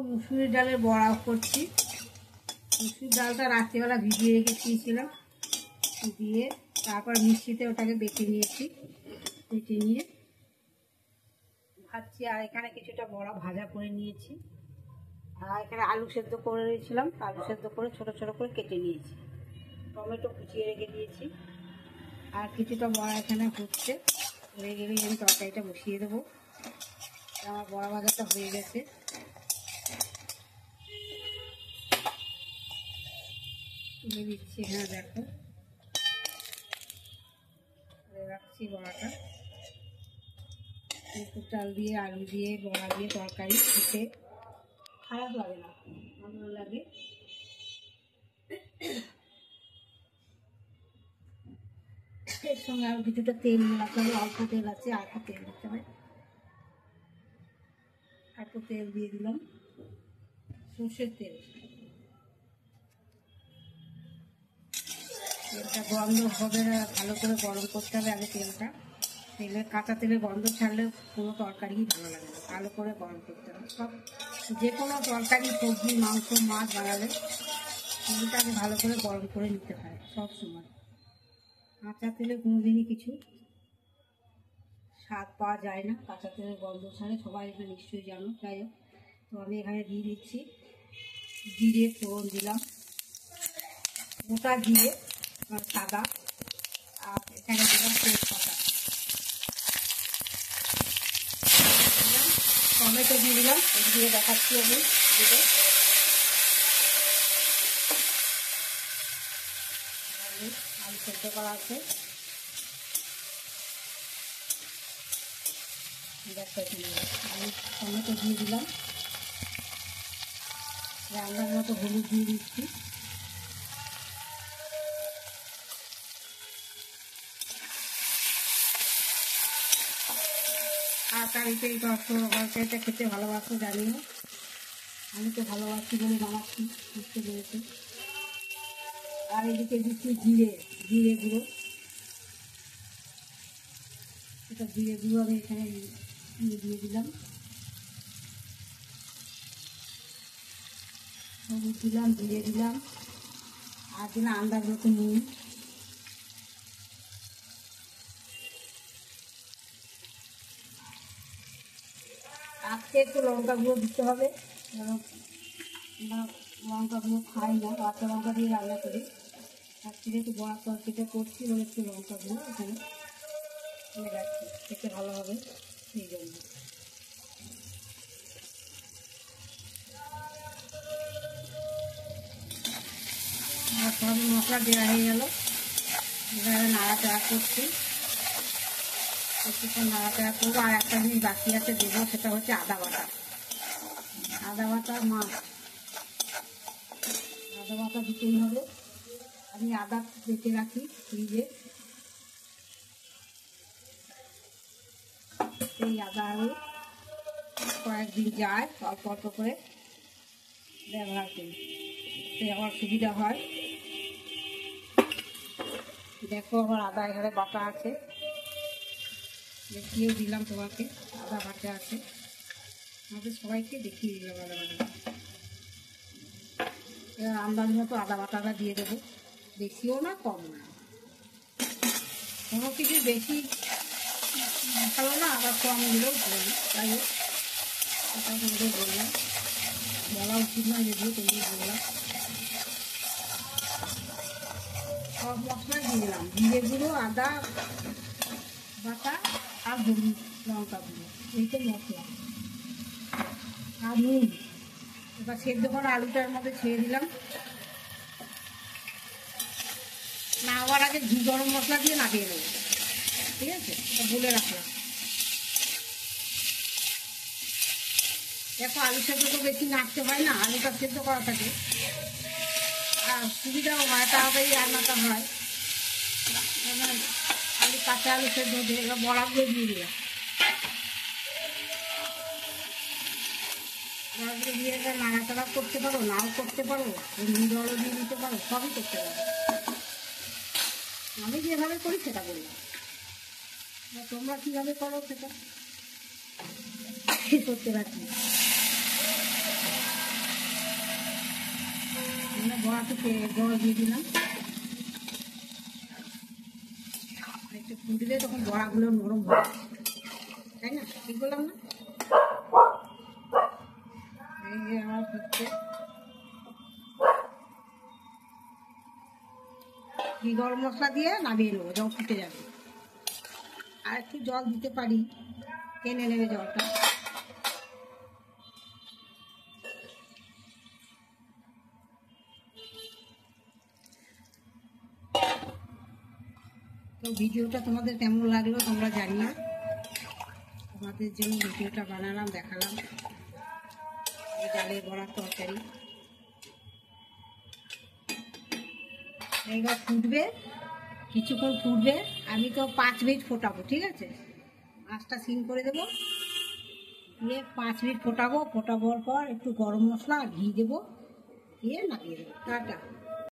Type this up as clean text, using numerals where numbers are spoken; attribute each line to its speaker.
Speaker 1: মুসুরির ডালের বড়া করছি। মুসুরির ডালটা রাত্রিবেলা ভিজিয়ে রেখে দিয়েছিলাম, দিয়ে তারপর মিক্সিতে ওটাকে বেটে নিয়েছি। বেটে নিয়ে ভাজছি। আর এখানে কিছুটা বড়া ভাজা করে নিয়েছি। আর এখানে আলু সেদ্ধ করে নিয়েছিলাম, আলু সেদ্ধ করে ছোট ছোট করে কেটে নিয়েছি। টমেটো কুচিয়ে রেখে দিয়েছি। আর কিছুটা বড়া এখানে হচ্ছে, হয়ে গেলেই আমি তরকারিটা বসিয়ে দেবো। আমার বড়া ভাজাটা হয়ে গেছে। তুলে দিচ্ছি। এখানে দেখো রাখছি বড়াটা। চাল দিয়ে আলু দিয়ে বড়া দিয়ে তরকারি খেতে খারাপ লাগে না, ভালো লাগে। এর সঙ্গে আর কিছুটা তেল মেলাতে হবে, অল্প তেল আছে, আর একটু তেল দিতে হবে। একটু তেল দিয়ে দিলাম, সর্ষের তেল। তেলটা গন্ধ হবে না, ভালো করে গরম করতে হবে আগে তেলটা। কাঁচা তেলে গন্ধ ছাড়লে কোনো তরকারি ভালো লাগে না, ভালো করে গরম করতে হবে। সব যে কোনো তরকারি, সবজি, মাংস, মাছ বানালে তেলটা আগে ভালো করে গরম করে নিতে হয় সব সময়। কাঁচা তেলে কোনোদিনই কিছু স্বাদ পাওয়া যায় না, কাঁচা তেলের গন্ধ ছাড়ে, সবাই এটা নিশ্চয়ই জানো। যাই হোক, তো আমি এখানে দিয়ে দিচ্ছি জিরে ফোড়ন দিলাম, গোটা জিরে সাদা, আর এখানে দিলাম তেজপাতা, টমেটো দিয়ে দিলাম। এদিকে দেখাচ্ছি আমি দিকে আলু সেদ্ধ করা আছে। আমি টমেটো দিয়ে দিলাম, রান্নার মতো হলুদ দিয়ে দিচ্ছি। আর তরকারিতে এই তরকারিটা খেতে ভালোবাসো জানিও, আমি তো ভালোবাসি বলে বানাচ্ছি, বুঝতে পেরেছি। আর এদিকে দিচ্ছি জিরে গুঁড়ো। এটা জিরে গুঁড়ো আমি এখানে দিয়ে দিলাম, হলুদ দিলাম, জিরে দিলাম, আর দিলাম আন্দাজ মতো নুন। আজকে একটু লঙ্কা গুঁড়ো দিতে হবে, কারণ লঙ্কা গুঁড়ো খাই না, কাঁচা লঙ্কা দিয়ে রান্না করি। আজকে একটু বড়া তরকারিটা করছি বলে একটু লঙ্কা গুঁড়ো এখানে রাখছি, খেতে ভালো হবে সেই জন্য। আর সব মশলা দেওয়া হয়ে গেল, এবারে নাড়াচাড়া করছি, একটু নাড়াচাড়া করবো। আর একটা জিনিস বাকি আছে দেবো, সেটা হচ্ছে আদা বাটা। আদা বাটা মাছ, আদা বাটা দিতেই হবে। আমি আদা বেটে রাখি ফ্রিজে, এই আদা আলু কয়েকদিন যায়, অল্প অল্প করে ব্যবহার করি, আমার সুবিধা হয়। দেখো আমার আদা এখানে বাটা আছে, দেখিয়ে দিলাম তোমাকে, আদা বাটা আছে, আমাদের সবাইকে দেখিয়ে দিলাম আদা বাটা। এবার আন্দাজ মতো আদা বাটাটা দিয়ে দেবো, বেশিও না কম না, কোনো কিছু বেশি ভালো না, আবার কম দিলেও ভালো না। তাই হোক, ওটা তোমাদের বললাম, বলা উচিত নয় যদিও, তবুও বললাম। সব মশলাই দিয়ে দিলাম, জিরে গুঁড়ো, আদা বাটা আর হলুদ লঙ্কা গুঁড়ো, এই তো মশলা। আর নুন। এবার সেদ্ধ করা আলুটার মধ্যে ছেড়ে দিলাম। নামাবার আগে ঘি গরম মশলা দিয়ে নামিয়ে নেব, ঠিক আছে? এটা বলে রাখলাম। দেখো আলু সেদ্ধ তো বেশি নাড়তে হয় না, আলুটা সেদ্ধ করা থাকে, আর সুবিধাও হয়, তাড়াতাড়ি রান্নাটা হয়। আলু কাঁচা আলু সেদ্ধ দিয়ে এবার বড়াগুলো দিয়ে দিলাম, বড়াগুলো দিয়ে এবার নাড়াচাড়া করতে পারো, নাও করতে পারো, জলও দিয়ে দিতে পারো, সবই করতে পারো। আমি যেভাবে করি সেটা বললাম, তোমরা কীভাবে করো সেটা করতে পারছি। বড়াতে জল দিয়ে দিলাম, একটু ফুটলে তখন বড়াগুলো নরম হবে, তাই না? ঠিক বললাম না? এই যে আমার হচ্ছে ঘি গরম মশলা দিয়ে নামিয়ে নেবো যখন ফুটে যাবে। আর একটু জল দিতে পারি, টেনে নেবে জলটা। তো ভিডিওটা তোমাদের কেমন লাগলো তোমরা জানিও। তোমাদের জন্য ভিডিওটা বানালাম, দেখালাম এই ডালের বড়ার তরকারি। এইবার ফুটবে, কিছুক্ষণ ফুটবে, আমি তো 5 মিনিট ফোটাবো, ঠিক আছে? আঁচটা সিম করে দেবো, দিয়ে 5 মিনিট ফোটাবোর পর একটু গরম মশলা আর ঘি দেবো, দিয়ে নামিয়ে দেবো। টাটা।